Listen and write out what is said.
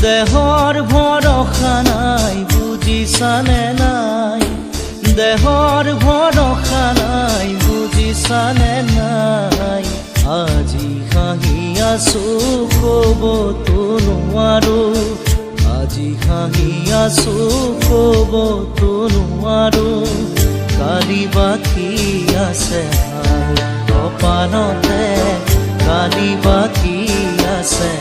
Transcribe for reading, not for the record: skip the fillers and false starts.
দেহৰ ভৰসা নাই বুজিছানে নাই, দেহৰ ভৰসা নাই বুজিছানে নাই। আজি হাঁহি আছো ক'বতো নোৱাৰো, আজি হাঁহি আছো ক'বতো নোৱাৰো। কালি বাকী আছে হাই কপালতে, কালি বাকী আছে